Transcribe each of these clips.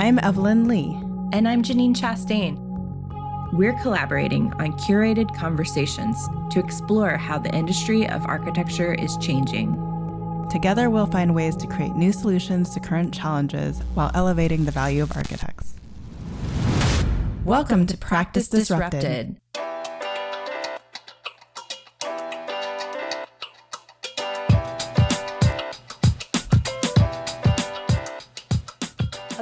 I'm Evelyn Lee. And I'm Janine Chastain. We're collaborating on curated conversations to explore how the industry of architecture is changing. Together, we'll find ways to create new solutions to current challenges while elevating the value of architects. Welcome to Practice Disrupted.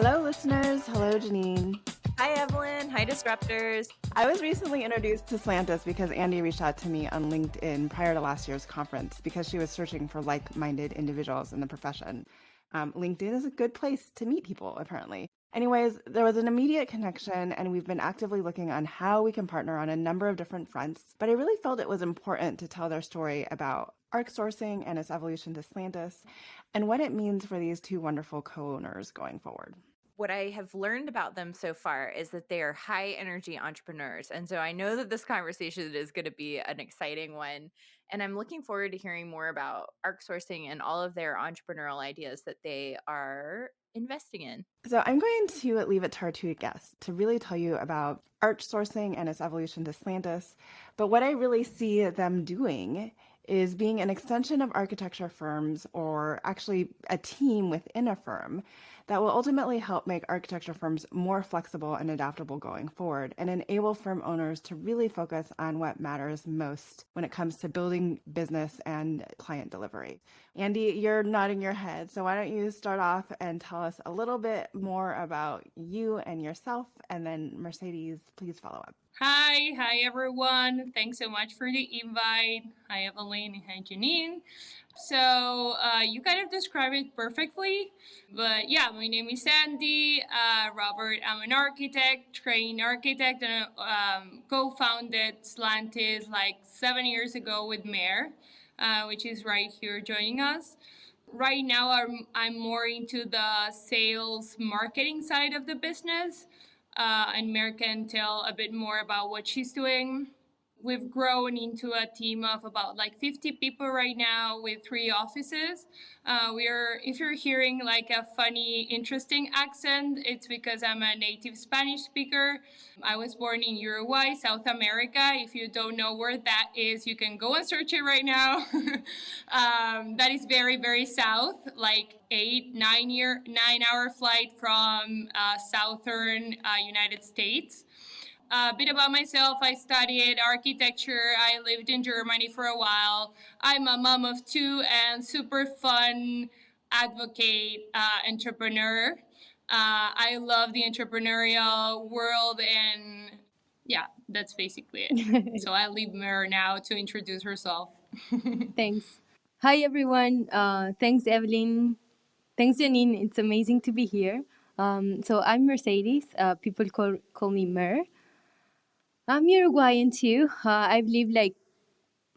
Hello, listeners. Hello, Janine. Hi, Evelyn. Hi, Disruptors. I was recently introduced to Slantis because Andy reached out to me on LinkedIn prior to last year's conference because she was searching for like-minded individuals in the profession. LinkedIn is a good place to meet people, apparently. Anyways, there was an immediate connection, and we've been actively looking on how we can partner on a number of different fronts. But I really felt it was important to tell their story about arc sourcing and its evolution to Slantis, and what it means for these two wonderful co-owners going forward. What I have learned about them so far is that they are high energy entrepreneurs. And so I know that this conversation is going to be an exciting one. And I'm looking forward to hearing more about arc sourcing and all of their entrepreneurial ideas that they are investing in. So I'm going to leave it to our two guests to really tell you about arc sourcing and its evolution to Slantis. But what I really see them doing is being an extension of architecture firms, or actually a team within a firm, that will ultimately help make architecture firms more flexible and adaptable going forward and enable firm owners to really focus on what matters most when it comes to building business and client delivery. Andy, you're nodding your head, so why don't you start off and tell us a little bit more about you and yourself, and then Mercedes, please follow up. Hi everyone. Thanks so much for the invite. Hi Evelyn and hi Janine. So you kind of described it perfectly, but yeah, my name is Sandy. Robert, I'm an architect, trained architect, and co-founded Slantis like 7 years ago with Mare, which is right here joining us. Right now, I'm more into the sales marketing side of the business. And Mare can tell a bit more about what she's doing. We've grown into a team of about like 50 people right now with 3 offices. If you're hearing like a funny, interesting accent, it's because I'm a native Spanish speaker. I was born in Uruguay, South America. If you don't know where that is, you can go and search it right now. That is very, very south, like 9-hour flight from southern United States. A bit about myself: I studied architecture. I lived in Germany for a while. I'm a mom of 2 and super fun advocate, entrepreneur. I love the entrepreneurial world, and yeah, that's basically it. So I'll leave Mare now to introduce herself. Thanks. Hi, everyone. Thanks, Evelyn. Thanks, Janine. It's amazing to be here. So I'm Mercedes. People call me Mer. I'm Uruguayan too. I've lived like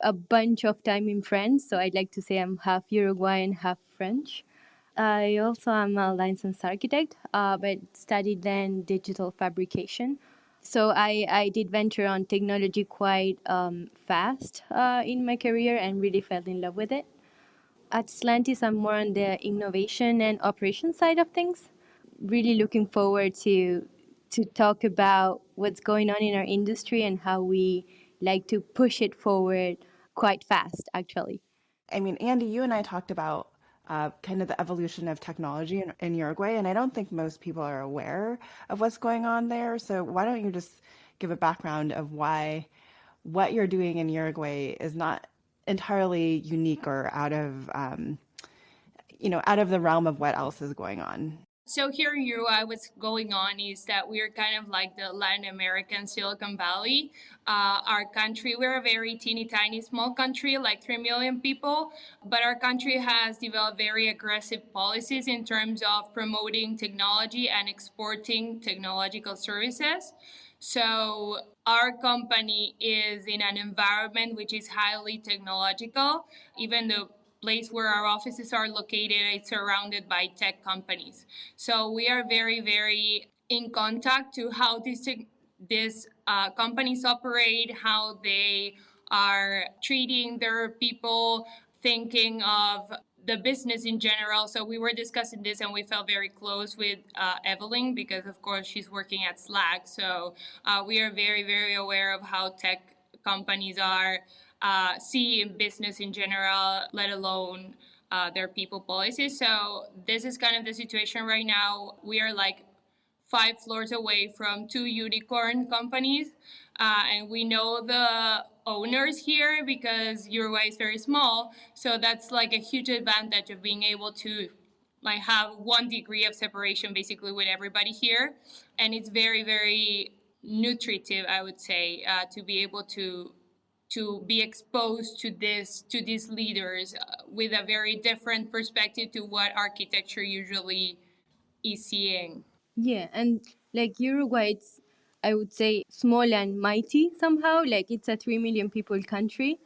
a bunch of time in France, so I'd like to say I'm half Uruguayan, half French. I also am a licensed architect, but studied then digital fabrication. So I did venture on technology quite fast in my career and really fell in love with it. At Slantis, I'm more on the innovation and operation side of things. Really looking forward to talk about what's going on in our industry and how we like to push it forward quite fast, actually. I mean, Andy, you and I talked about kind of the evolution of technology in Uruguay, and I don't think most people are aware of what's going on there. So why don't you just give a background of why what you're doing in Uruguay is not entirely unique or out of the realm of what else is going on? So here in Uruguay, what's going on is that we're kind of like the Latin American Silicon Valley. Our country, we're a very teeny tiny small country, like 3 million people, but our country has developed very aggressive policies in terms of promoting technology and exporting technological services. So our company is in an environment which is highly technological. Even the place where our offices are located, it's surrounded by tech companies. So we are very, very in contact to how these companies operate, how they are treating their people, thinking of the business in general. So we were discussing this and we felt very close with Evelyn because, of course, she's working at Slack. So we are very, very aware of how tech companies are seeing business in general, let alone their people policies. So this is kind of the situation right now. We are like 5 floors away from 2 unicorn companies. And we know the owners here because Uruguay is very small. So that's like a huge advantage of being able to like have 1 degree of separation basically with everybody here. And it's very, very nutritive, I would say, to be able to be exposed to these leaders with a very different perspective to what architecture usually is seeing. Yeah, and like Uruguay, it's, I would say, small and mighty somehow. Like it's a 3 million people country.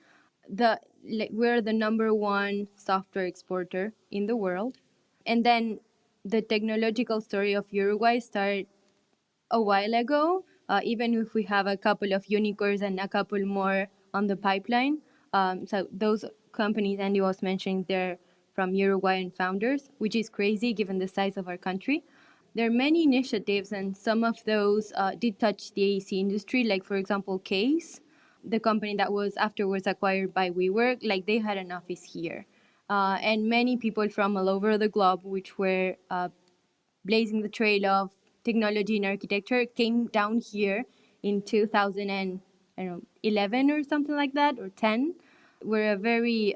We're the number one software exporter in the world, and then the technological story of Uruguay started a while ago. Even if we have a couple of unicorns and a couple more on the pipeline, so those companies Andy was mentioning, they're from Uruguayan founders, which is crazy given the size of our country. There are many initiatives, and some of those did touch the AEC industry, like, for example, Case, the company that was afterwards acquired by WeWork, like, they had an office here. And many people from all over the globe, which were blazing the trail of technology and architecture, came down here in 2011 or something like that, or 10. We're a very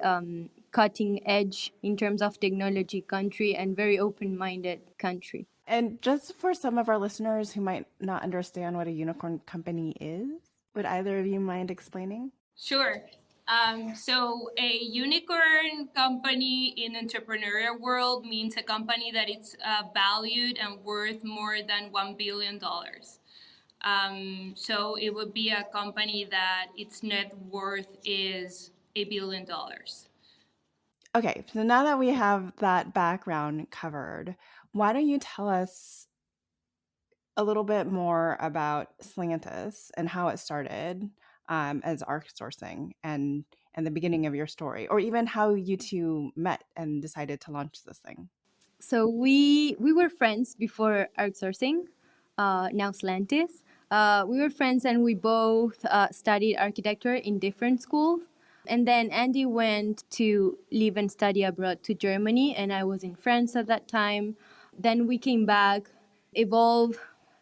cutting edge in terms of technology country and very open-minded country. And just for some of our listeners who might not understand what a unicorn company is, would either of you mind explaining? Sure. So a unicorn company in entrepreneurial world means a company that is valued and worth more than $1 billion. So it would be a company that its net worth is $1 billion. Okay, so now that we have that background covered, why don't you tell us a little bit more about Slantis and how it started as ARC sourcing and the beginning of your story, or even how you two met and decided to launch this thing? So we were friends before outsourcing, now Slantis. We were friends and we both studied architecture in different schools. And then Andy went to live and study abroad to Germany, and I was in France at that time. Then we came back, evolved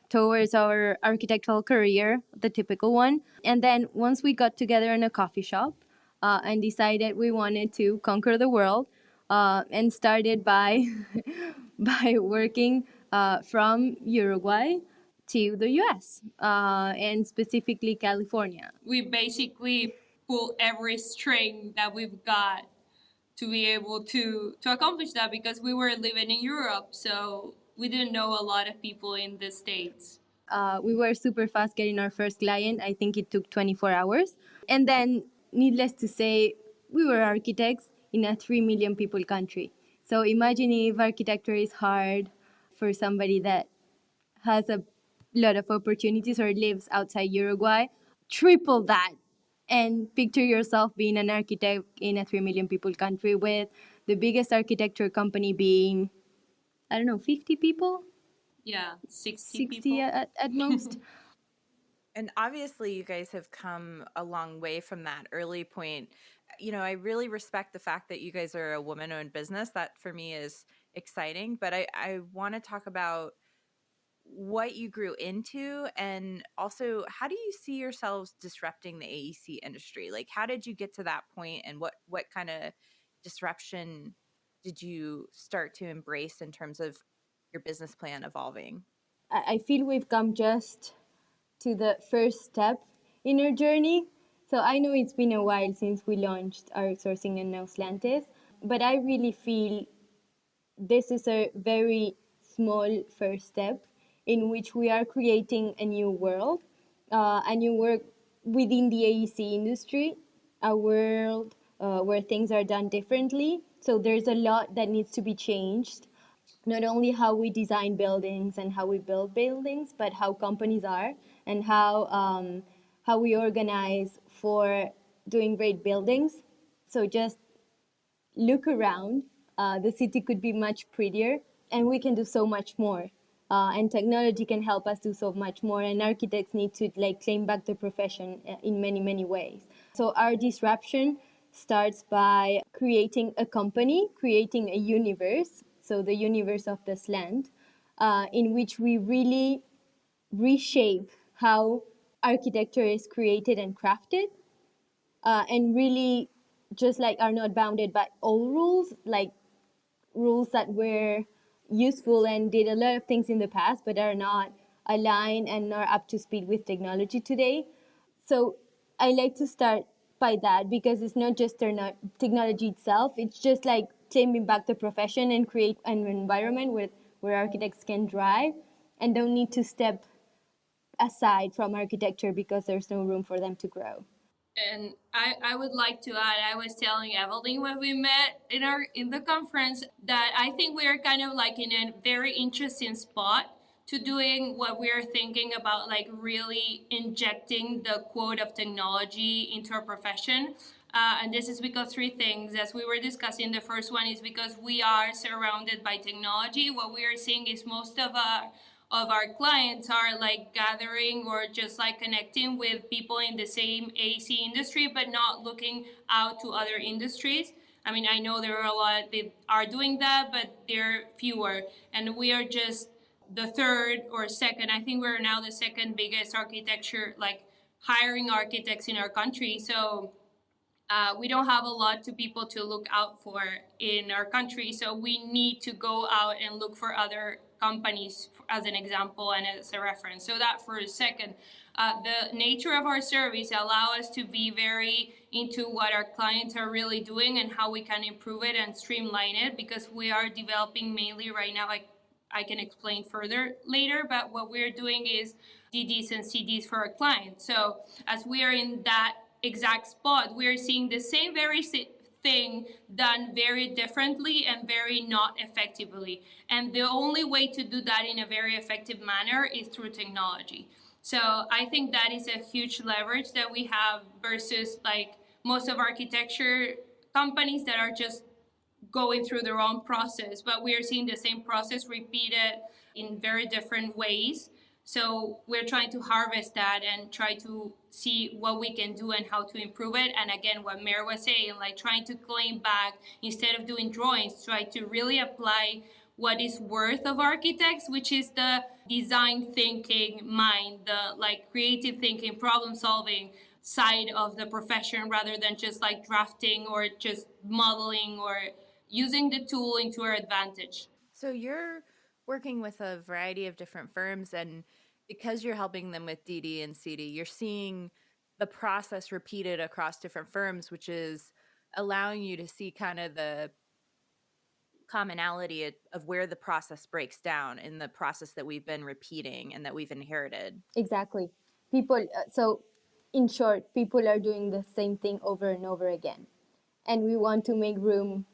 towards our architectural career, the typical one. And then once we got together in a coffee shop and decided we wanted to conquer the world, and started by by working from Uruguay to the US and specifically California. We basically pull every string that we've got to be able to accomplish that because we were living in Europe, so we didn't know a lot of people in the States. We were super fast getting our first client. I think it took 24 hours. And then, needless to say, we were architects in a 3 million people country. So imagine if architecture is hard for somebody that has a lot of opportunities or lives outside Uruguay. Triple that and picture yourself being an architect in a 3 million people country with the biggest architecture company being, I don't know, 50 people? Yeah, 60 people at most. And obviously, you guys have come a long way from that early point. You know, I really respect the fact that you guys are a woman-owned business. That for me is exciting. But I want to talk about what you grew into, and also how do you see yourselves disrupting the AEC industry? Like, how did you get to that point, and what kind of disruption did you start to embrace in terms of your business plan evolving? I feel we've come just to the first step in our journey. So I know it's been a while since we launched our sourcing and now Slantis, but I really feel this is a very small first step in which we are creating a new world, a new world within the AEC industry, a world where things are done differently. So there's a lot that needs to be changed. Not only how we design buildings and how we build buildings, but how companies are and how we organize for doing great buildings. So just look around. the city could be much prettier, and we can do so much more. And technology can help us do so much more, and architects need to like claim back the profession in many ways. So our disruption starts by creating a company, creating a universe, so the universe of this land, in which we really reshape how architecture is created and crafted, and really just like are not bounded by old rules, like rules that were useful and did a lot of things in the past but are not aligned and are up to speed with technology today. So I like to start by that, because it's not just technology itself, it's just like claiming back the profession and create an environment where architects can thrive and don't need to step aside from architecture because there's no room for them to grow. And I would like to add, I was telling Evelyn when we met in the conference that I think we are kind of like in a very interesting spot to doing what we are thinking about, like really injecting the quote of technology into our profession. And this is because three things, as we were discussing. The first one is because we are surrounded by technology. What we are seeing is most of our clients are like gathering or just like connecting with people in the same AC industry, but not looking out to other industries. I mean, I know there are a lot that are doing that, but they're fewer. And we are just the third or second. I think we're now the second biggest architecture, like hiring architects in our country. So we don't have a lot to people to look out for in our country. So we need to go out and look for other companies as an example and as a reference. So that for a second, the nature of our service allow us to be very into what our clients are really doing and how we can improve it and streamline it, because we are developing mainly right now, like I can explain further later, but what we're doing is DDs and CDs for our clients. So as we are in that exact spot, we're seeing the same very thing done very differently and very not effectively. And the only way to do that in a very effective manner is through technology. So I think that is a huge leverage that we have versus like most of architecture companies that are just going through their own process, but we are seeing the same process repeated in very different ways. So we're trying to harvest that and try to see what we can do and how to improve it. And again, what Mary was saying, like trying to claim back, instead of doing drawings, try to really apply what is worth of architects, which is the design thinking mind, the like creative thinking, problem solving side of the profession, rather than just like drafting or just modeling or using the tool into our advantage. So you're working with a variety of different firms, and because you're helping them with DD and CD, you're seeing the process repeated across different firms, which is allowing you to see kind of the commonality of where the process breaks down in the process that we've been repeating and that we've inherited. Exactly. People, so in short, people are doing the same thing over and over again. And we want to make room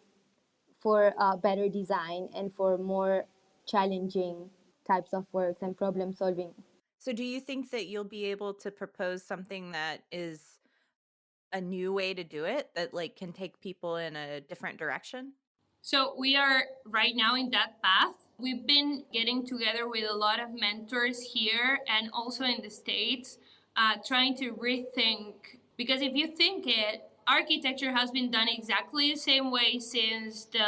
for better design and for more challenging types of works and problem solving. So do you think that you'll be able to propose something that is a new way to do it, that like can take people in a different direction? So we are right now in that path. We've been getting together with a lot of mentors here and also in the States, trying to rethink, because if you think it, architecture has been done exactly the same way since the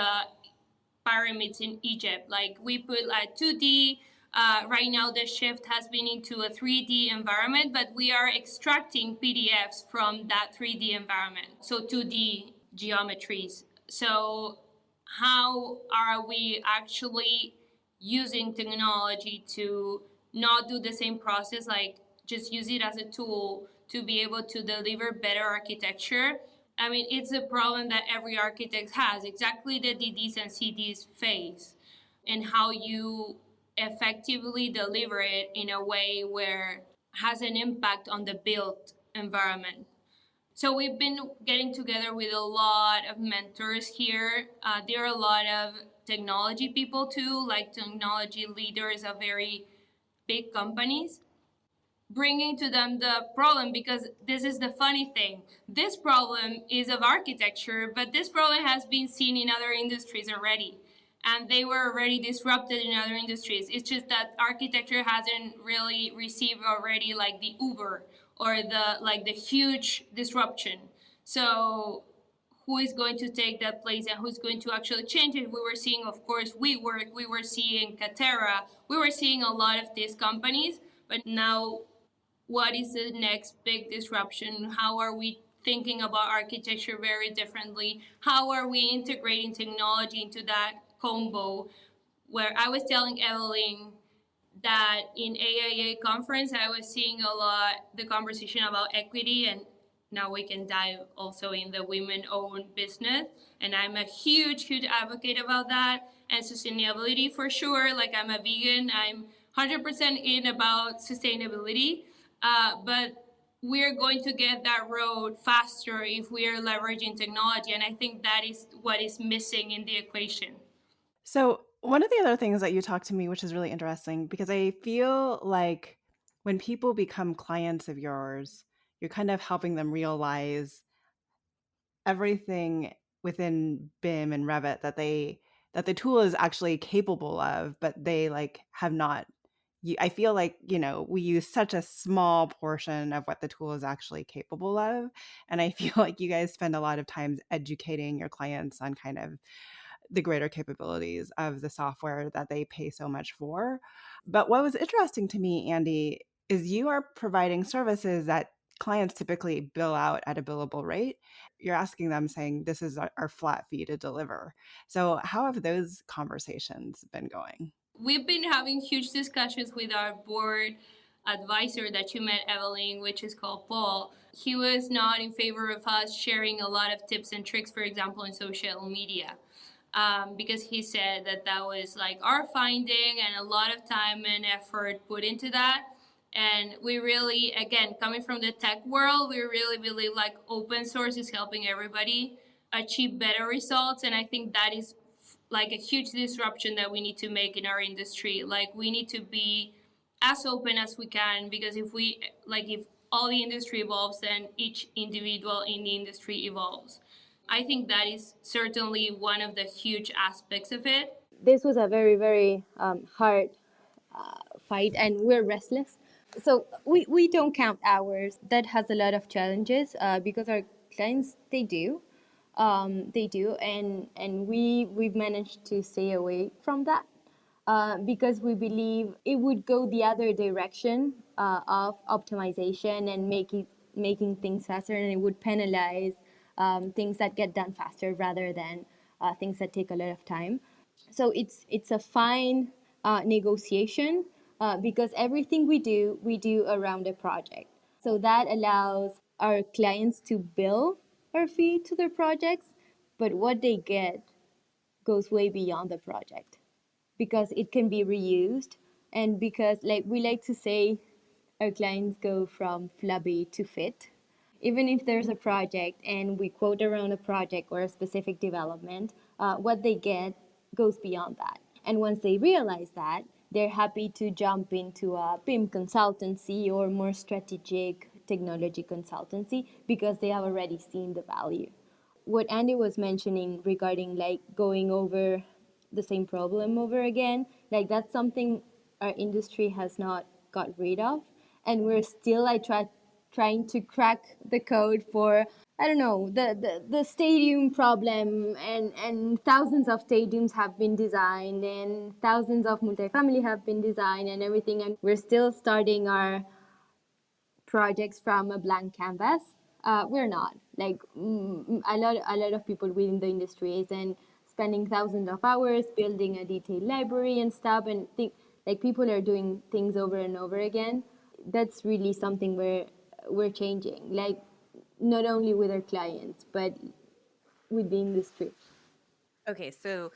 pyramids in Egypt. Like we put a 2D, right now the shift has been into a 3D environment, but we are extracting PDFs from that 3D environment. So 2D geometries. So how are we actually using technology to not do the same process, like just use it as a tool to be able to deliver better architecture? I mean, it's a problem that every architect has, exactly the DDs and CDs face, and how you effectively deliver it in a way where has an impact on the built environment. So we've been getting together with a lot of mentors here. There are a lot of technology people too, like technology leaders of very big companies. bringing to them the problem, because this is the funny thing. This problem is of architecture, but this problem has been seen in other industries already. And they were already disrupted in other industries. It's just that architecture hasn't really received already like the Uber or the huge disruption. So who is going to take that place and who's going to actually change it? We were seeing, of course, WeWork, we were seeing Katera, we were seeing a lot of these companies, but now what is the next big disruption? How are we thinking about architecture very differently? How are we integrating technology into that combo? Where I was telling Evelyn that in AIA conference, I was seeing a lot the conversation about equity, and now we can dive also in the women-owned business. And I'm a huge advocate about that, and sustainability for sure. Like, I'm a vegan, I'm 100% in about sustainability, but we're going to get that road faster if we are leveraging technology, and I think that is what is missing in the equation. So, one of the other things that you talked to me, which is really interesting, because I feel like when people become clients of yours, you're kind of helping them realize everything within BIM and Revit that the tool is actually capable of, but they like have not. I feel like, we use such a small portion of what the tool is actually capable of. And I feel like you guys spend a lot of time educating your clients on kind of the greater capabilities of the software that they pay so much for. But what was interesting to me, Andy, is you are providing services that clients typically bill out at a billable rate. You're asking them saying, this is our flat fee to deliver. So how have those conversations been going? We've been having huge discussions with our board advisor that you met, Evelyn, which is called Paul. He was not in favor of us sharing a lot of tips and tricks, for example, in social media. Because he said that was like our finding and a lot of time and effort put into that. And we really, again, coming from the tech world, we really believe like open source is helping everybody achieve better results. And I think that is like a huge disruption that we need to make in our industry. Like, we need to be as open as we can, because if all the industry evolves, then each individual in the industry evolves. I think that is certainly one of the huge aspects of it. This was a very, very hard fight, and we're restless. So we don't count hours. That has a lot of challenges because our clients, they do, and we've managed to stay away from that because we believe it would go the other direction of optimization and making things faster, and it would penalize things that get done faster rather than things that take a lot of time. So it's a fine negotiation because everything we do around a project. So that allows our clients to bill our fee to their projects, but what they get goes way beyond the project because it can be reused, and because, like we like to say, our clients go from flabby to fit. Even if there's a project and we quote around a project or a specific development, what they get goes beyond that. And once they realize that, they're happy to jump into a BIM consultancy or more strategic technology consultancy because they have already seen the value. What Andy was mentioning regarding like going over the same problem over again, like that's something our industry has not got rid of, and we're still trying to crack the code for, I don't know, the stadium problem, and thousands of stadiums have been designed and thousands of multifamily have been designed and everything, and we're still starting our projects from a blank canvas. We're not. Like a lot of people within the industry isn't spending thousands of hours building a detailed library and stuff, and like people are doing things over and over again. That's really something we're changing, like not only with our clients but with the industry. Okay, so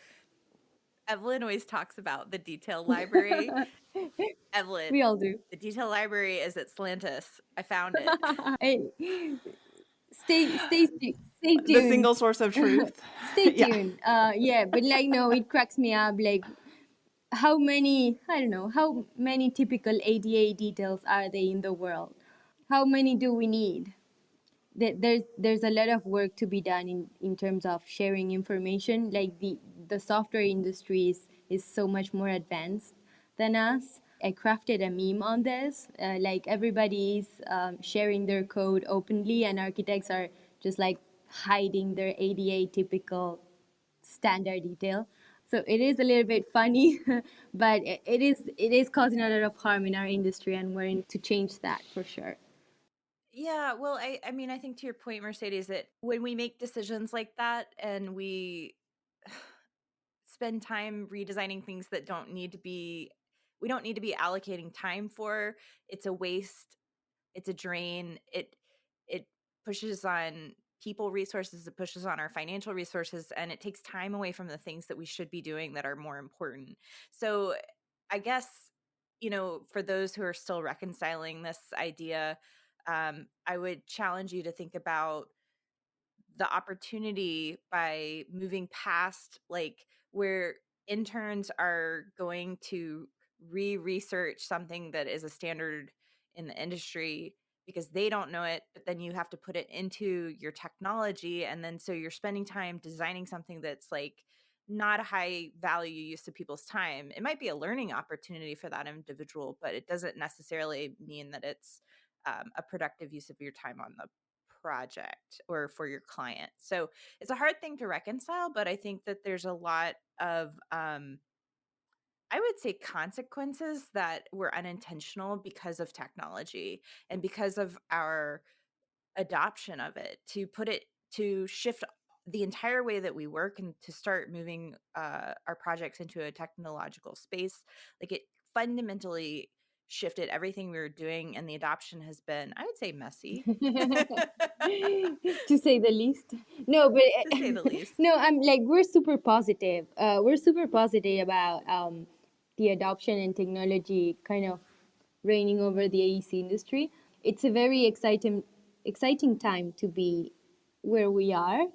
Evelyn always talks about the detail library. Evelyn, We all do. the detail library is at Slantis. I found it. Stay tuned. The single source of truth. Stay Yeah. tuned. Yeah, but like no, it cracks me up. Like how many, I don't know, how many typical ADA details are there in the world? How many do we need? There's a lot of work to be done in terms of sharing information. Like the software industry is so much more advanced than us. I crafted a meme on this. Like everybody's sharing their code openly, and architects are just like hiding their ADA typical standard detail. So it is a little bit funny, but it is causing a lot of harm in our industry, and we're in to change that for sure. Yeah, well, I mean, I think to your point, Mercedes, that when we make decisions like that and we spend time redesigning things that we don't need to be allocating time for, it's a waste, it's a drain. It pushes on people resources, it pushes on our financial resources, and it takes time away from the things that we should be doing that are more important. So I guess, for those who are still reconciling this idea, I would challenge you to think about the opportunity by moving past like where interns are going to research something that is a standard in the industry because they don't know it, but then you have to put it into your technology, and then so you're spending time designing something that's like not a high value use of people's time. It might be a learning opportunity for that individual, but it doesn't necessarily mean that it's a productive use of your time on the project or for your client. So it's a hard thing to reconcile, but I think that there's a lot of I would say consequences that were unintentional because of technology and because of our adoption of it, to shift the entire way that we work and to start moving our projects into a technological space. Like it fundamentally shifted everything we were doing, and the adoption has been, I would say, messy. To say the least. No, but To say the least. no, I'm like we're super positive. We're super positive about the adoption and technology kind of reigning over the AEC industry. It's a very exciting time to be where we are.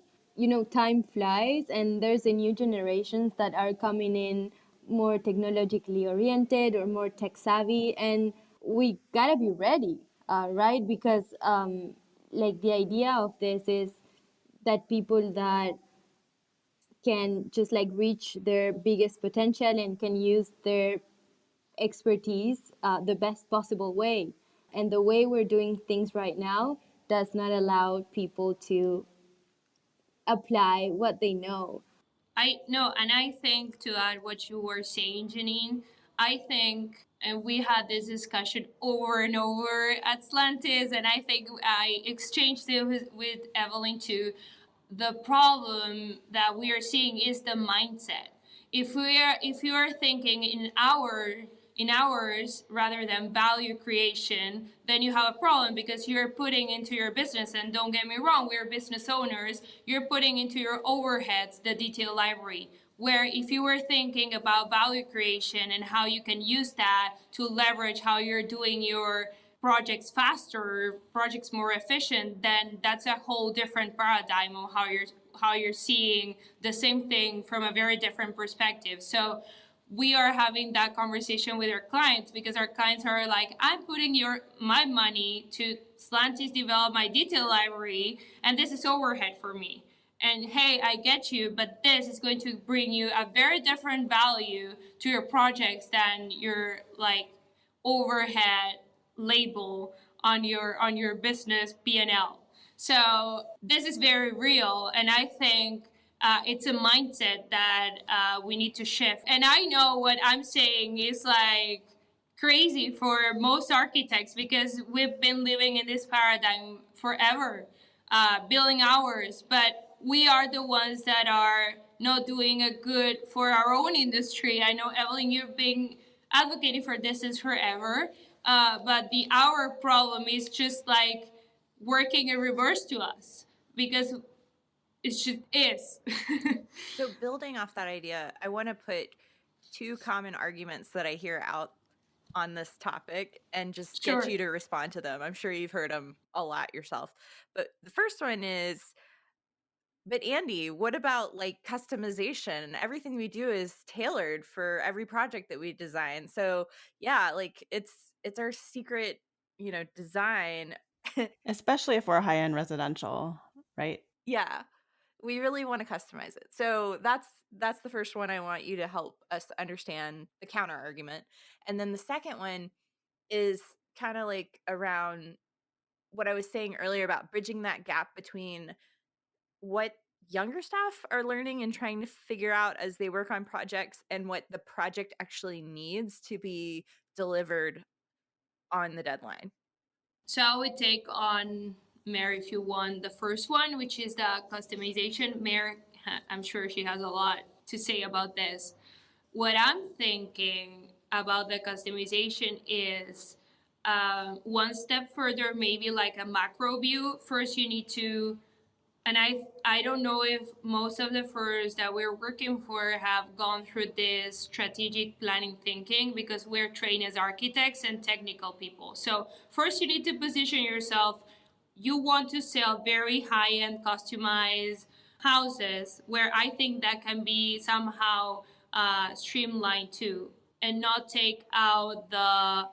Time flies, and there's a new generations that are coming in more technologically oriented or more tech savvy, and we gotta be ready, right? Because like the idea of this is that people that can just like reach their biggest potential and can use their expertise the best possible way. And the way we're doing things right now does not allow people to apply what they know. I no, and I think to add what you were saying, Janine, I think, and we had this discussion over and over at Slantis, and I think I exchanged it with Evelyn too. The problem that we are seeing is the mindset. If you are thinking in hours rather than value creation, then you have a problem because you're putting into your business, and don't get me wrong, we're business owners, you're putting into your overheads the detail library. Where if you were thinking about value creation and how you can use that to leverage how you're doing your projects faster, projects more efficient, then that's a whole different paradigm of how you're seeing the same thing from a very different perspective. So we are having that conversation with our clients because our clients are like, I'm putting my money to Slantis develop my detail library, and this is overhead for me. And hey, I get you, but this is going to bring you a very different value to your projects than your like overhead label on your business P&L. So this is very real, and I think it's a mindset that we need to shift. And I know what I'm saying is like crazy for most architects because we've been living in this paradigm forever, billing hours, but we are the ones that are not doing a good for our own industry. I know, Evelyn, you've been advocating for this is forever, but the hour problem is just like working in reverse to us because it just is. So building off that idea, I want to put two common arguments that I hear out on this topic and just Sure. get you to respond to them. I'm sure you've heard them a lot yourself. But the first one is But Andy, what about like customization? Everything we do is tailored for every project that we design. So yeah, like it's our secret, design. Especially if we're high-end residential, right? Yeah. We really want to customize it. So that's the first one I want you to help us understand the counter argument. And then the second one is kind of like around what I was saying earlier about bridging that gap between what younger staff are learning and trying to figure out as they work on projects and what the project actually needs to be delivered on the deadline. So I would take on Mary, if you want, the first one, which is the customization. Mary, I'm sure she has a lot to say about this. What I'm thinking about the customization is one step further, maybe like a macro view. First, you need to, and I don't know if most of the firms that we're working for have gone through this strategic planning thinking, because we're trained as architects and technical people. So first you need to position yourself. You want to sell very high-end customized houses, where I think that can be somehow streamlined too, and not take out the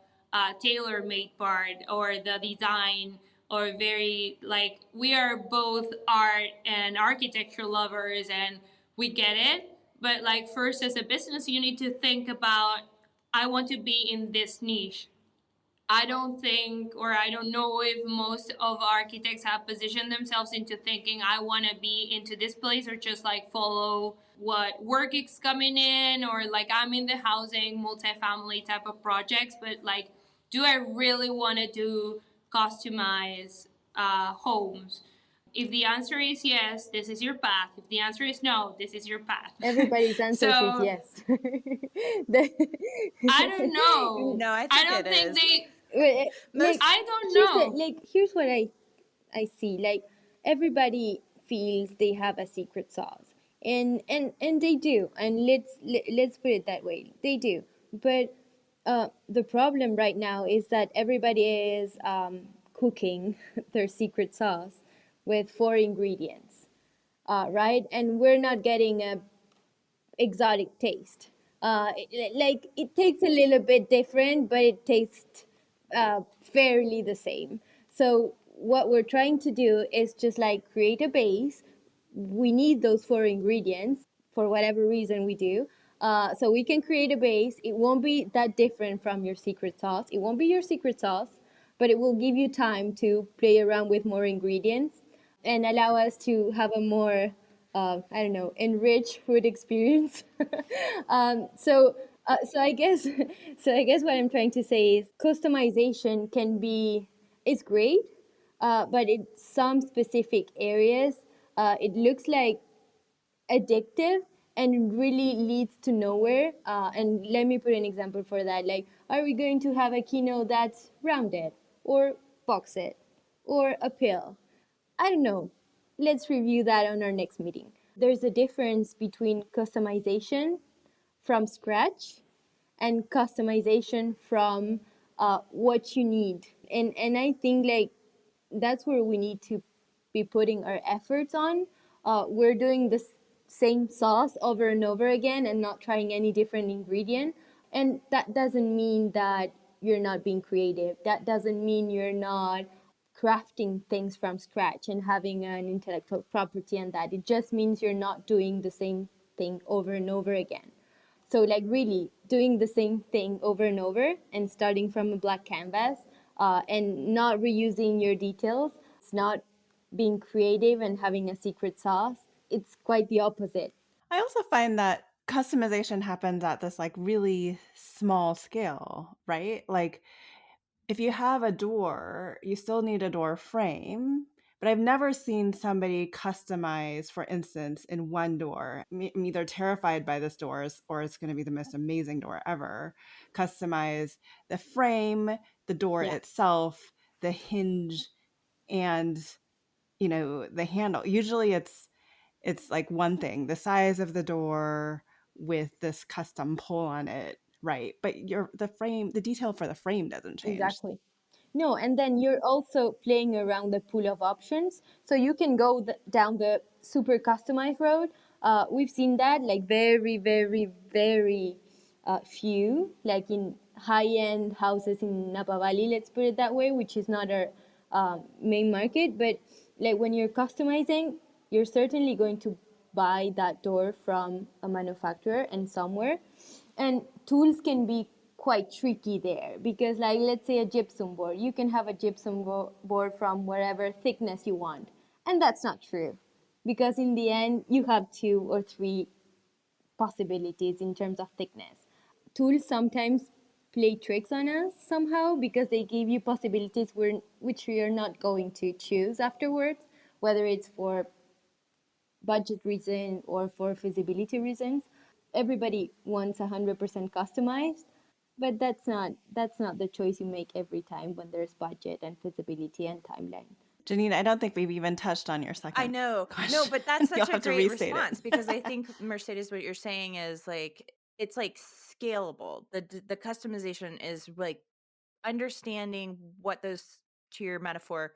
tailor-made part or the design, or very, like, we are both art and architecture lovers and we get it, but like first as a business you need to think about, I want to be in this niche. I don't think, or I don't know if most of architects have positioned themselves into thinking, I want to be into this place, or just like follow what work is coming in, or like I'm in the housing multifamily type of projects, but like, do I really want to do customized homes? If the answer is yes, this is your path. If the answer is no, this is your path. Everybody's answer is So yes. I don't know. No, I I think don't it think is. they. Most I don't know. Here's what I see. Like, everybody feels they have a secret sauce, and they do. And let's put it that way. They do. But the problem right now is that everybody is cooking their secret sauce with 4 ingredients, right? And we're not getting a exotic taste. Like, it tastes a little bit different, but it tastes fairly the same. So what we're trying to do is just like create a base. We need those 4 ingredients for whatever reason we do. So we can create a base. It won't be that different from your secret sauce. It won't be your secret sauce, but it will give you time to play around with more ingredients and allow us to have a more I don't know, enriched food experience. So I guess what I'm trying to say is customization can be, it's great, but in some specific areas, it looks like addictive and really leads to nowhere. And let me put an example for that. Like, are we going to have a keynote that's rounded or boxed or a pill? I don't know. Let's review that on our next meeting. There's a difference between customization from scratch and customization from what you need. And I think like that's where we need to be putting our efforts on. We're doing the same sauce over and over again and not trying any different ingredient. And that doesn't mean that you're not being creative. That doesn't mean you're not crafting things from scratch and having an intellectual property on that. It just means you're not doing the same thing over and over again. So like really doing the same thing over and over and starting from a blank canvas and not reusing your details. It's not being creative and having a secret sauce. It's quite the opposite. I also find that customization happens at this like really small scale, right? Like if you have a door, you still need a door frame. But I've never seen somebody customize, for instance, in one door. I'm either terrified by this door or it's going to be the most amazing door ever. Customize the frame, the door Yeah. itself, the hinge, and the handle. Usually it's like one thing, the size of the door with this custom pull on it, right? But the frame, the detail for the frame doesn't change. Exactly. No, and then you're also playing around the pool of options. So you can go down the super customized road. We've seen that, like very, very, very few, like in high-end houses in Napa Valley, let's put it that way, which is not our main market. But like when you're customizing, you're certainly going to buy that door from a manufacturer and somewhere. And tools can be quite tricky there because, like, let's say a gypsum board, you can have a gypsum board from wherever thickness you want, and that's not true, because in the end you have 2 or 3 possibilities in terms of thickness. Tools sometimes play tricks on us somehow because they give you possibilities which we are not going to choose afterwards, whether it's for budget reason or for feasibility reasons. Everybody wants 100% customized, but that's not the choice you make every time when there's budget and feasibility and timeline. Janine, I don't think we've even touched on your second I know. question. No, but that's You'll such a have to great restate response it. because I think, Mercedes, what you're saying is like it's like scalable. The customization is like understanding what those, to your metaphor,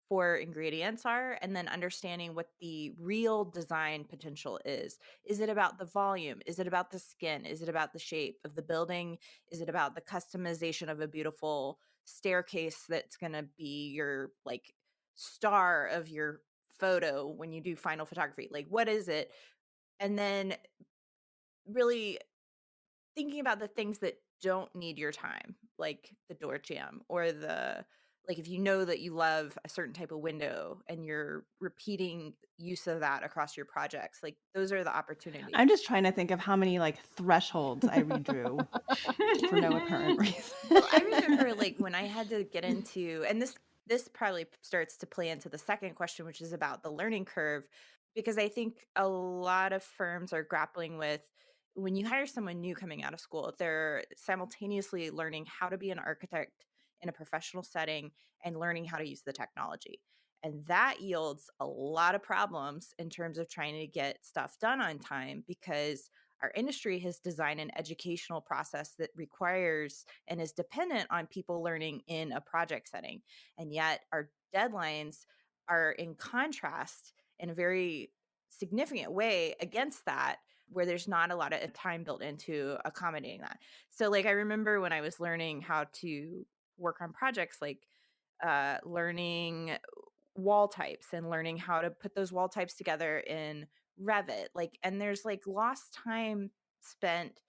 4 ingredients are, and then understanding what the real design potential is. Is it about the volume? Is it about the skin? Is it about the shape of the building? Is it about the customization of a beautiful staircase that's going to be your like star of your photo when you do final photography? Like, what is it? And then really thinking about the things that don't need your time, like the door jam or like if you know that you love a certain type of window and you're repeating use of that across your projects, like those are the opportunities. I'm just trying to think of how many like thresholds I redrew for no apparent reason. Well, I remember like when I had to get into, and this probably starts to play into the second question, which is about the learning curve, because I think a lot of firms are grappling with when you hire someone new coming out of school, they're simultaneously learning how to be an architect in a professional setting and learning how to use the technology. And that yields a lot of problems in terms of trying to get stuff done on time because our industry has designed an educational process that requires and is dependent on people learning in a project setting. And yet our deadlines are in contrast in a very significant way against that, where there's not a lot of time built into accommodating that. So like I remember when I was learning how to work on projects, like learning wall types and learning how to put those wall types together in Revit, like, and there's like lost time spent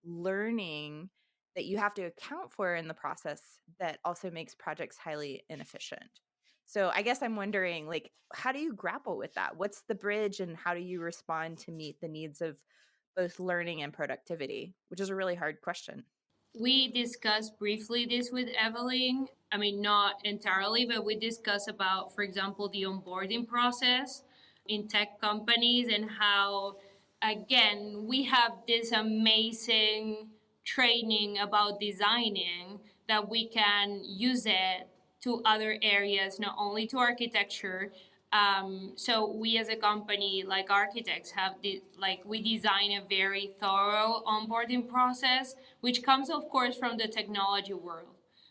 learning that you have to account for in the process that also makes projects highly inefficient. So I guess I'm wondering, like, how do you grapple with that? What's the bridge and how do you respond to meet the needs of both learning and productivity, which is a really hard question. We discussed briefly this with Evelyn. I mean, not entirely, but we discussed about, for example, the onboarding process in tech companies and how, again, we have this amazing training about designing that we can use it to other areas, not only to architecture. So we as a company, like architects, have we design a very thorough onboarding process, which comes, of course, from the technology world.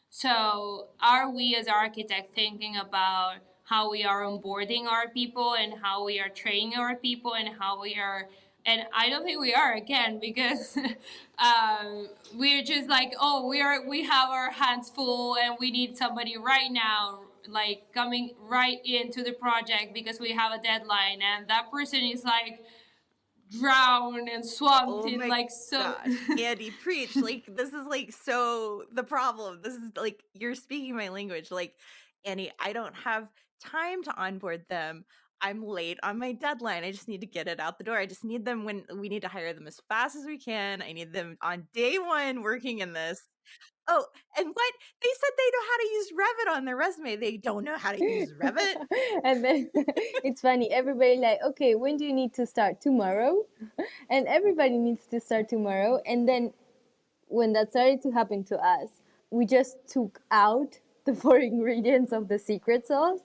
So are we as architects thinking about how we are onboarding our people and how we are training our people and how we are, and I don't think we are, again, because we're just like, oh, we have our hands full and we need somebody right now, like coming right into the project because we have a deadline, and that person is like drowned and swamped in like so. Gosh, Andy, preach. Like, this is like so the problem. This is like you're speaking my language. Like, Andy, I don't have time to onboard them. I'm late on my deadline. I just need to get it out the door. I just need them when we need to hire them as fast as we can. I need them on day one working in this. Oh, and what? They said they know how to use Revit on their resume. They don't know how to use Revit. And then it's funny, everybody like, okay, when do you need to start? Tomorrow? And everybody needs to start tomorrow. And then when that started to happen to us, we just took out the 4 ingredients of the secret sauce.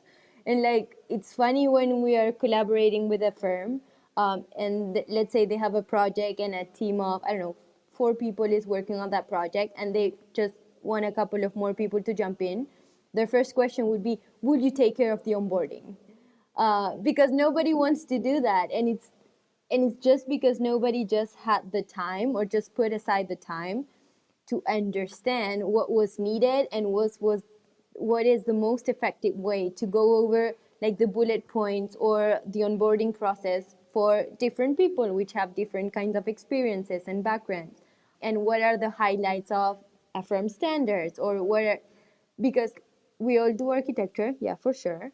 And like, it's funny when we are collaborating with a firm, and let's say they have a project and a team of, I don't know, 4 people is working on that project, and they just want a couple of more people to jump in. their first question would be, would you take care of the onboarding? Because nobody wants to do that, and it's just because nobody just had the time or just put aside the time to understand what was needed and what is the most effective way to go over like the bullet points or the onboarding process for different people which have different kinds of experiences and backgrounds, and what are the highlights of a firm standards, or what are, because we all do architecture, yeah, for sure.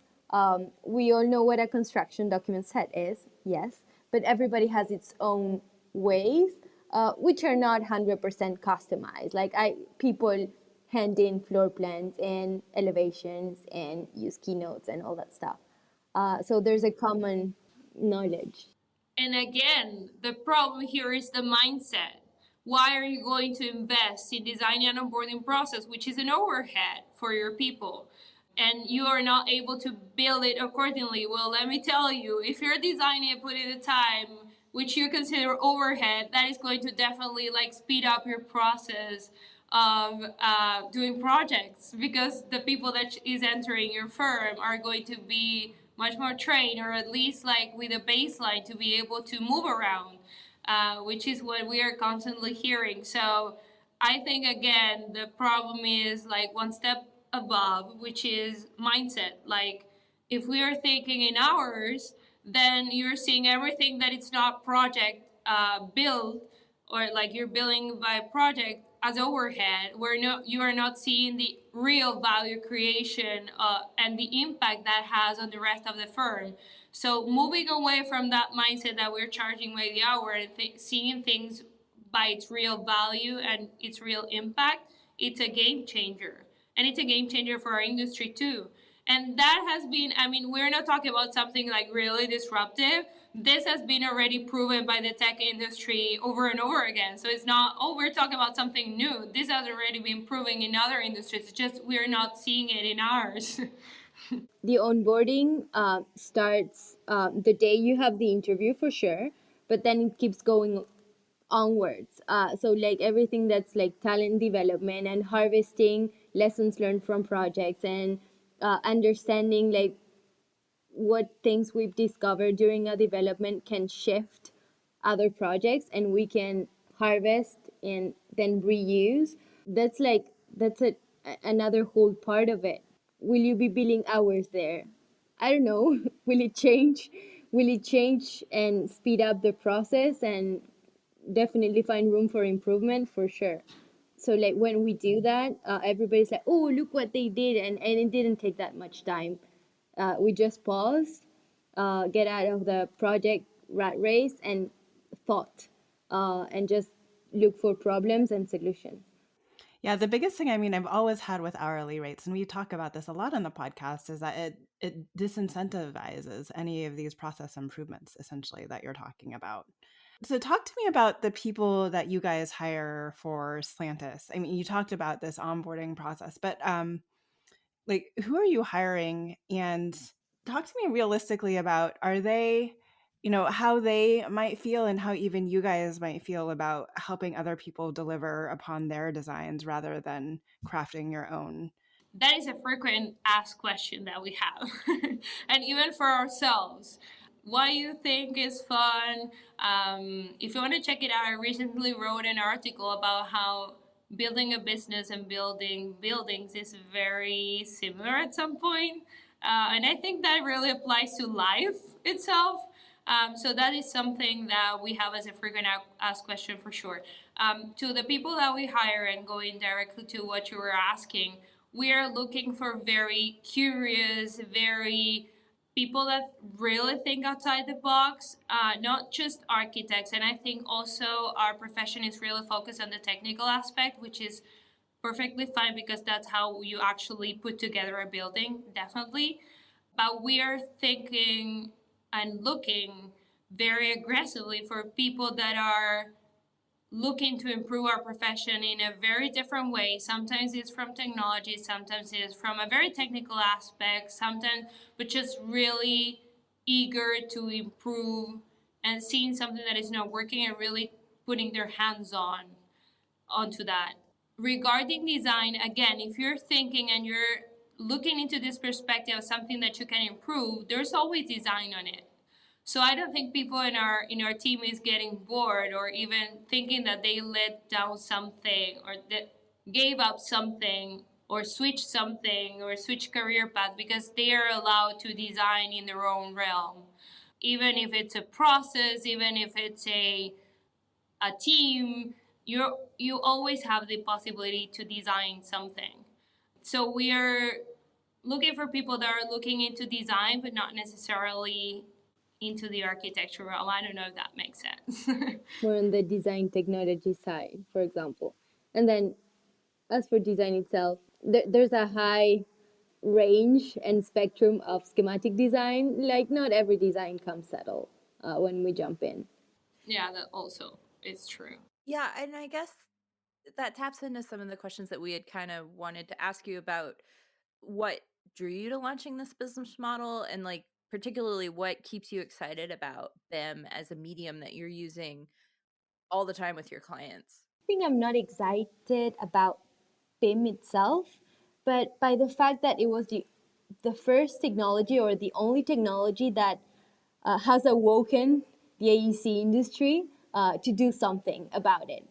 We all know what a construction document set is, yes, but everybody has its own ways, which are not 100% customized. Like people hand in floor plans and elevations and use keynotes and all that stuff. So there's a common knowledge. And again, the problem here is the mindset. Why are you going to invest in designing an onboarding process, which is an overhead for your people, and you are not able to build it accordingly? Well, let me tell you, if you're designing it, put in the time, which you consider overhead, that is going to definitely like speed up your process of doing projects, because the people that is entering your firm are going to be much more trained, or at least like with a baseline to be able to move around, which is what we are constantly hearing. So I think again the problem is like one step above, which is mindset. Like if we are thinking in hours, then you're seeing everything that it's not project build, or like you're billing by project as overhead, where you are not seeing the real value creation and the impact that has on the rest of the firm. So moving away from that mindset that we're charging by the hour and seeing things by its real value and its real impact, it's a game changer. And it's a game changer for our industry too. And that has been, I mean, we're not talking about something like really disruptive. This has been already proven by the tech industry over and over again. So it's not, oh, we're talking about something new. This has already been proven in other industries. It's just we're not seeing it in ours. The onboarding starts the day you have the interview for sure, but then it keeps going onwards. So like everything that's like talent development and harvesting lessons learned from projects, and understanding like what things we've discovered during a development can shift other projects and we can harvest and then reuse. That's another whole part of it. Will you be billing hours there? I don't know. Will it change? Will it change and speed up the process and definitely find room for improvement? For sure. So like when we do that, everybody's like, oh, look what they did, and it didn't take that much time. We just paused, get out of the project rat race and thought, and just look for problems and solutions. Yeah, the biggest thing, I mean, I've always had with hourly rates, and we talk about this a lot on the podcast, is that it disincentivizes any of these process improvements, essentially, that you're talking about. So talk to me about the people that you guys hire for Slantis. I mean, you talked about this onboarding process, but like, who are you hiring? And talk to me realistically about, are they, how they might feel and how even you guys might feel about helping other people deliver upon their designs rather than crafting your own. That is a frequent asked question that we have. And even for ourselves, what you think is fun. If you want to check it out, I recently wrote an article about how building a business and building buildings is very similar at some point. And I think that really applies to life itself. So that is something that we have as a frequent asked question for sure. To the people that we hire, and going directly to what you were asking, we are looking for very curious, very people that really think outside the box, not just architects. And I think also our profession is really focused on the technical aspect, which is perfectly fine because that's how you actually put together a building, definitely. But we are thinking and looking very aggressively for people that are looking to improve our profession in a very different way. Sometimes it's from technology, sometimes it's from a very technical aspect, sometimes, but just really eager to improve and seeing something that is not working and really putting their hands onto that. Regarding design, again, if you're thinking and you're looking into this perspective of something that you can improve, there's always design on it. So I don't think people in our team is getting bored or even thinking that they let down something or that gave up something or switch something or switch career path because they are allowed to design in their own realm. Even if it's a process, even if it's a team, you always have the possibility to design something. So we are looking for people that are looking into design but not necessarily into the architecture realm. I don't know if that makes sense. More on the design technology side, for example. And then as for design itself, there's a high range and spectrum of schematic design. Like, not every design comes settled when we jump in. Yeah, that also is true. Yeah, and I guess that taps into some of the questions that we had kind of wanted to ask you about what drew you to launching this business model, and like particularly what keeps you excited about BIM as a medium that you're using all the time with your clients. I think I'm not excited about BIM itself, but by the fact that it was the first technology or the only technology that has awoken the AEC industry to do something about it.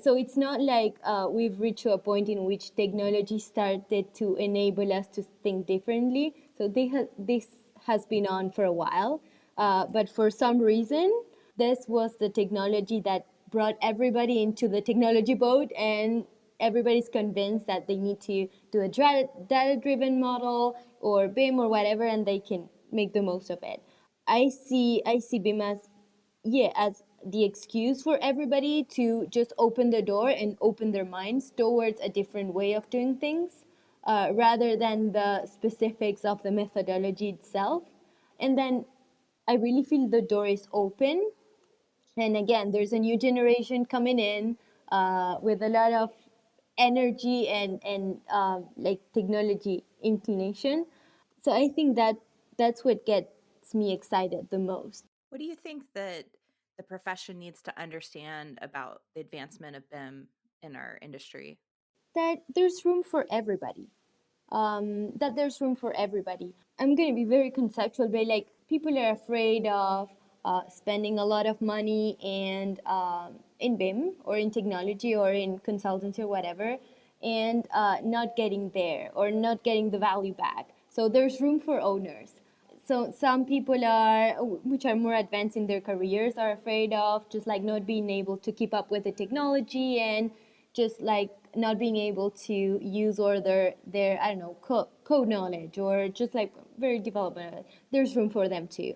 So it's not like we've reached to a point in which technology started to enable us to think differently. So this has been on for a while, but for some reason, this was the technology that brought everybody into the technology boat, and everybody's convinced that they need to do a data-driven model or BIM or whatever, and they can make the most of it. I see BIM as the excuse for everybody to just open the door and open their minds towards a different way of doing things, rather than the specifics of the methodology itself. And then I really feel the door is open. And again, there's a new generation coming in with a lot of energy and like technology inclination. So I think that's what gets me excited the most. What do you think that the profession needs to understand about the advancement of BIM in our industry? That there's room for everybody. That there's room for everybody. I'm going to be very conceptual, but like, people are afraid of spending a lot of money and in BIM or in technology or in consultancy or whatever, and not getting there or not getting the value back. So there's room for owners. So some people which are more advanced in their careers, are afraid of just like not being able to keep up with the technology and just like not being able to use or their I don't know, code knowledge, or just like very development. There's room for them too.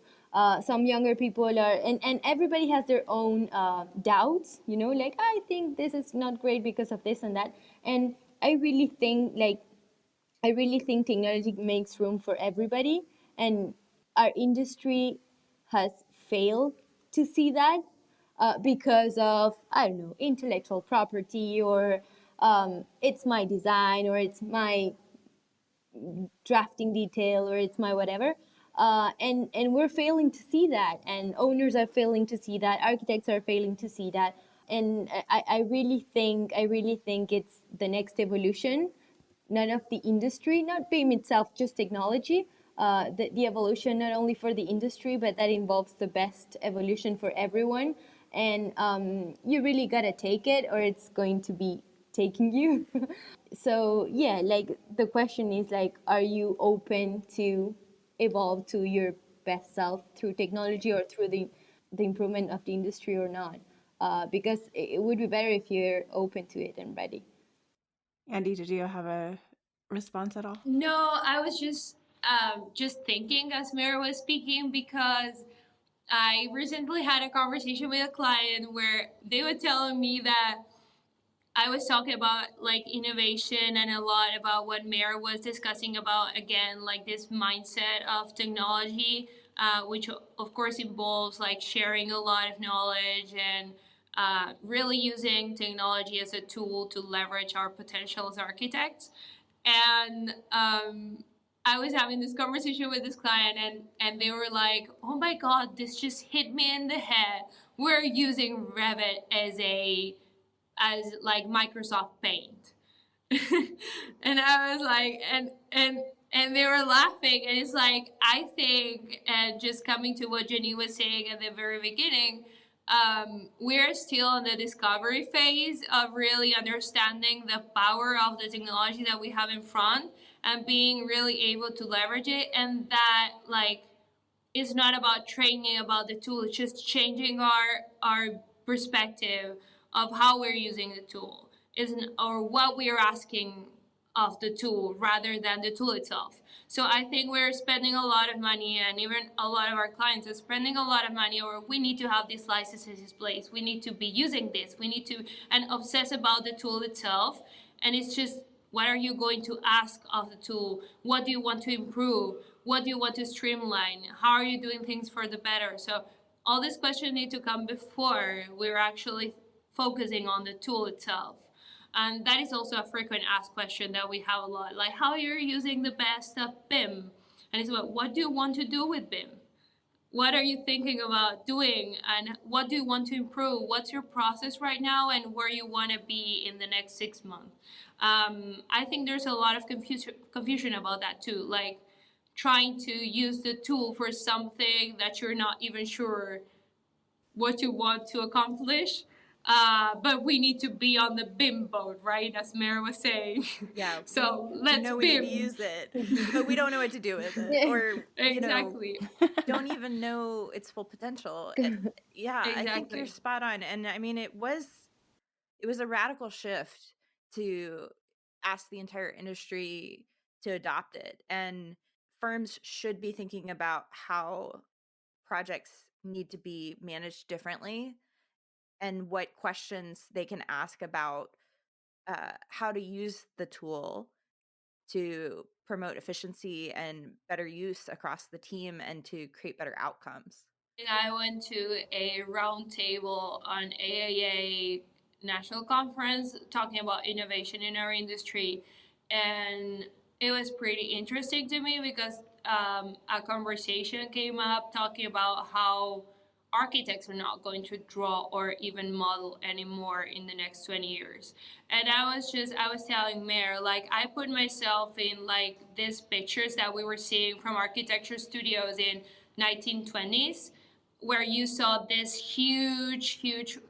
Some younger people are, and everybody has their own doubts, like, I think this is not great because of this and that. And I really think technology makes room for everybody, and our industry has failed to see that because of, I don't know, intellectual property, or it's my design, or it's my drafting detail, or it's my whatever. And we're failing to see that, and owners are failing to see that, architects are failing to see that. And I really think it's the next evolution, not of the industry, not BIM itself, just technology. The evolution, not only for the industry, but that involves the best evolution for everyone. And you really gotta take it, or it's going to be taking you. So yeah, like, the question is like, are you open to evolve to your best self through technology or through the improvement of the industry or not? Because it would be better if you're open to it and ready. Andy, did you have a response at all? No, I was just thinking as Mary was speaking, because I recently had a conversation with a client where they were telling me that I was talking about like innovation and a lot about what Mary was discussing about, again, like this mindset of technology, which of course involves like sharing a lot of knowledge and really using technology as a tool to leverage our potential as architects. And I was having this conversation with this client, and they were like, "Oh my God, this just hit me in the head. We're using Revit as like Microsoft Paint." And I was like, and they were laughing, and it's like, I think, and just coming to what Jenny was saying at the very beginning, we're still in the discovery phase of really understanding the power of the technology that we have in front and being really able to leverage it. And that, like, it's not about training about the tool, it's just changing our perspective of how we're using the tool, isn't, or what we are asking of the tool rather than the tool itself. So I think we're spending a lot of money, and even a lot of our clients are spending a lot of money, or we need to have these licenses in place, we need to be using this, we need to, and obsess about the tool itself. And it's just, what are you going to ask of the tool? What do you want to improve? What do you want to streamline? How are you doing things for the better? So all these questions need to come before we're actually focusing on the tool itself. And that is also a frequent asked question that we have a lot, like how you're using the best of BIM. And it's about, what do you want to do with BIM? What are you thinking about doing, and what do you want to improve? What's your process right now, and where you want to be in the next 6 months? I think there's a lot of confusion about that too, like trying to use the tool for something that you're not even sure what you want to accomplish. But we need to be on the BIM boat, right? As Mary was saying. Yeah. So let's know BIM. we need to use it, but we don't know what to do with it, or exactly. don't even know its full potential. And yeah, Exactly. I think you're spot on. And I mean, it was a radical shift to ask the entire industry to adopt it. And firms should be thinking about how projects need to be managed differently, and what questions they can ask about how to use the tool to promote efficiency and better use across the team and to create better outcomes. I went to a roundtable on AAA national conference talking about innovation in our industry, and it was pretty interesting to me because a conversation came up talking about how architects are not going to draw or even model anymore in the next 20 years. And I was telling Mayor, like, I put myself in like these pictures that we were seeing from architecture studios in 1920s, where you saw this huge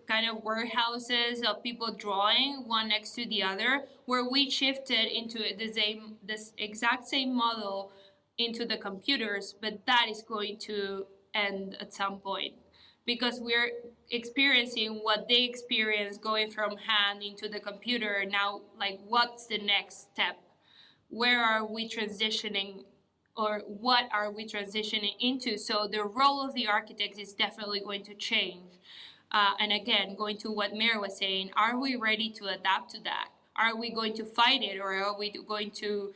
kind of warehouses of people drawing one next to the other, where we shifted into this exact same model into the computers. But that is going to end at some point, because we're experiencing what they experienced going from hand into the computer. Now, like, what's the next step? Where are we transitioning, or what are we transitioning into? So the role of the architect is definitely going to change. And again, going to what Mary was saying, are we ready to adapt to that? Are we going to fight it, or are we going to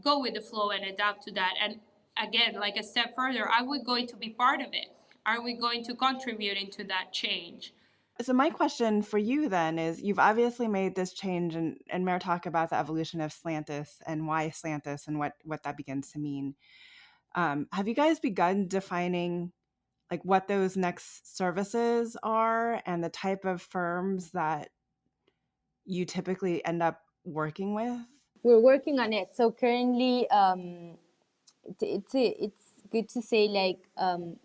go with the flow and adapt to that? And again, like a step further, are we going to be part of it? Are we going to contribute into that change? So my question for you then is, you've obviously made this change, and Mayor talked about the evolution of slantis and why slantis and what that begins to mean. Have you guys begun defining like what those next services are and the type of firms that you typically end up working with? We're working on it. So currently, it's good to say, like,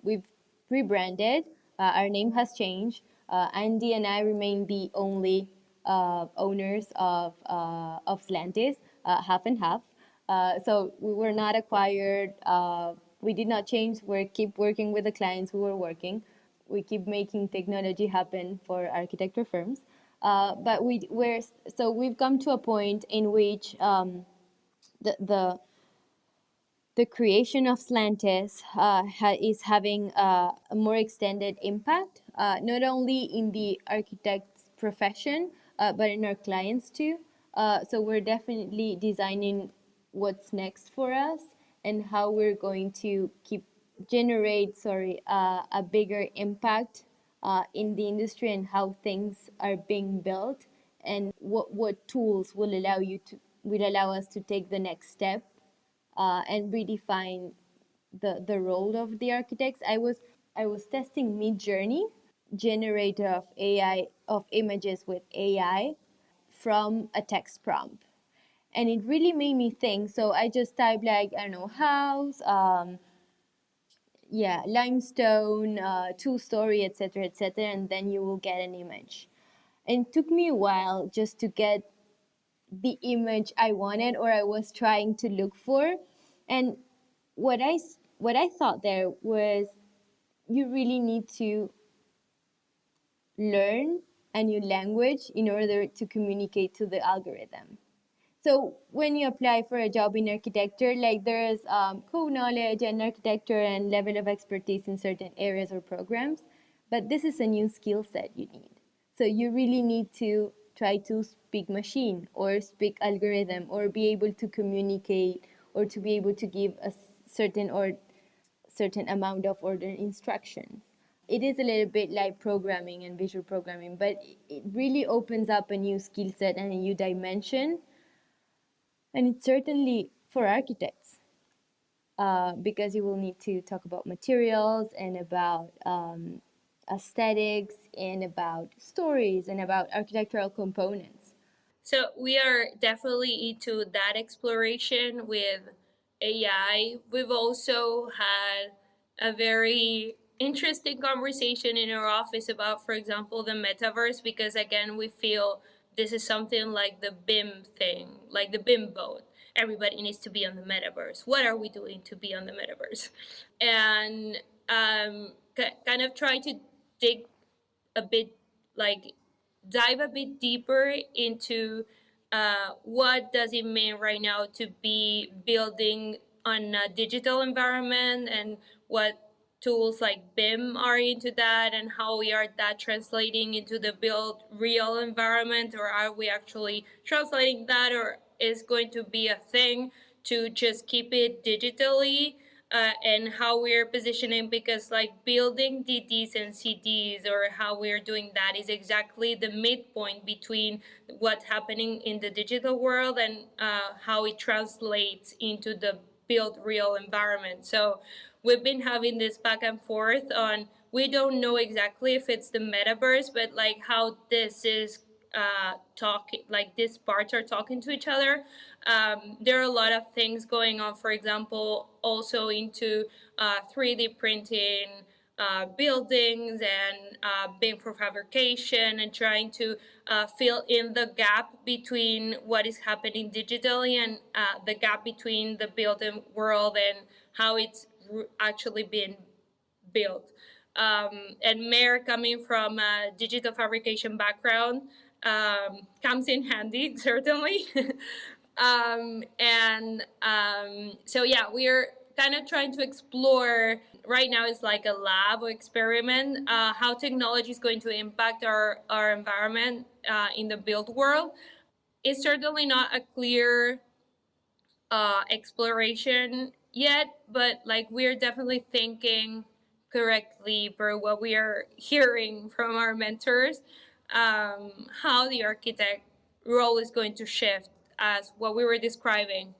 we've rebranded. Our name has changed. Andy and I remain the only owners of Slantis, half and half. So we were not acquired. We did not change. We keep working with the clients who were working. We keep making technology happen for architecture firms. But we've come to a point in which the creation of Slantis is having a more extended impact, not only in the architect's profession, but in our clients too. So we're definitely designing what's next for us and how we're going to generate a bigger impact in the industry, and how things are being built, and what tools will allow us to take the next step and redefine the role of the architects. I was testing Midjourney, generator of AI of images with AI, from a text prompt. And it really made me think. So I just typed like, I don't know, house, limestone, 2-story, etc., etc., and then you will get an image. And it took me a while just to get the image I wanted or I was trying to look for. And what I thought there was, you really need to learn a new language in order to communicate to the algorithm. So when you apply for a job in architecture, like there's code knowledge and architecture and level of expertise in certain areas or programs, but this is a new skill set you need. So you really need to try to speak machine or speak algorithm or be able to communicate or to be able to give a certain amount of order instructions. It is a little bit like programming and visual programming, but it really opens up a new skill set and a new dimension. And it's certainly for architects, because you will need to talk about materials and about aesthetics and about stories and about architectural components. So we are definitely into that exploration with AI. We've also had a very interesting conversation in our office about, for example, the metaverse, because again, we feel this is something like the BIM thing, like the BIM boat. Everybody needs to be on the metaverse. What are we doing to be on the metaverse? And kind of try to dig a bit, like dive a bit deeper into what does it mean right now to be building on a digital environment, and what tools like BIM are into that, and how we are that translating into the build real environment, or are we actually translating that, or is going to be a thing to just keep it digitally, and how we're positioning, because like building DDs and CDs or how we're doing that is exactly the midpoint between what's happening in the digital world and how it translates into the build real environment. So we've been having this back and forth on, we don't know exactly if it's the metaverse, but like how this is talking, like these parts are talking to each other. There are a lot of things going on, for example, also into 3D printing buildings and BIM for fabrication, and trying to fill in the gap between what is happening digitally and the gap between the building world and how it's actually being built. And Mare, coming from a digital fabrication background, comes in handy, certainly. So yeah, we're kind of trying to explore, right now it's like a lab or experiment, how technology is going to impact our environment in the build world. It's certainly not a clear exploration yet, but like we're definitely thinking correctly for what we are hearing from our mentors, how the architect role is going to shift as what we were describing.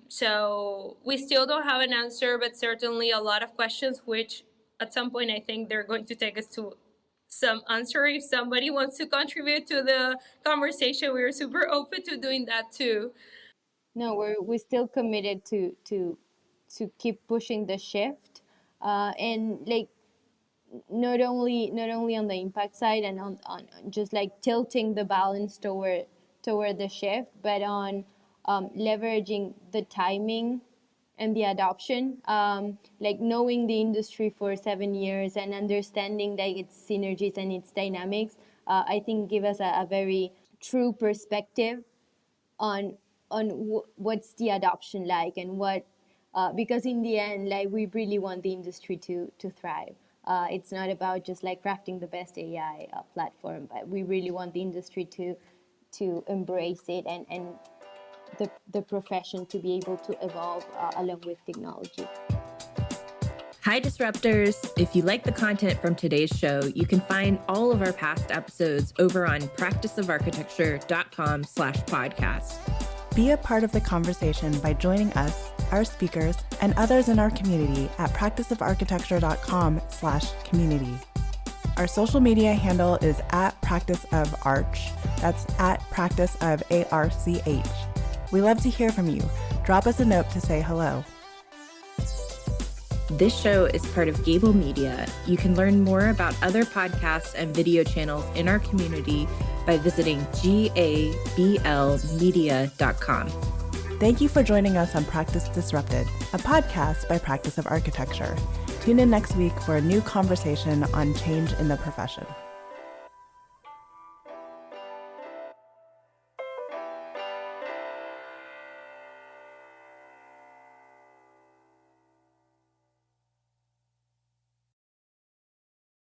So we still don't have an answer, but certainly a lot of questions, which at some point I think they're going to take us to some answer. If somebody wants to contribute to the conversation, we're super open to doing that too. No, we're still committed to keep pushing the shift, and like not only on the impact side and on just like tilting the balance toward the shift, but on leveraging the timing and the adoption, like knowing the industry for 7 years and understanding like its synergies and its dynamics, I think give us a very true perspective on what's the adoption like, and what because in the end, like we really want the industry to thrive. It's not about just like crafting the best AI platform, but we really want the industry to embrace it, and the profession to be able to evolve along with technology. Hi, Disruptors. If you like the content from today's show, you can find all of our past episodes over on practiceofarchitecture.com/podcast. Be a part of the conversation by joining us, our speakers, and others in our community at practiceofarchitecture.com/community. Our social media handle is at Practice of Arch. That's at Practice of ARCH. We love to hear from you. Drop us a note to say hello. This show is part of Gable Media. You can learn more about other podcasts and video channels in our community by visiting gablmedia.com. Thank you for joining us on Practice Disrupted, a podcast by Practice of Architecture. Tune in next week for a new conversation on change in the profession.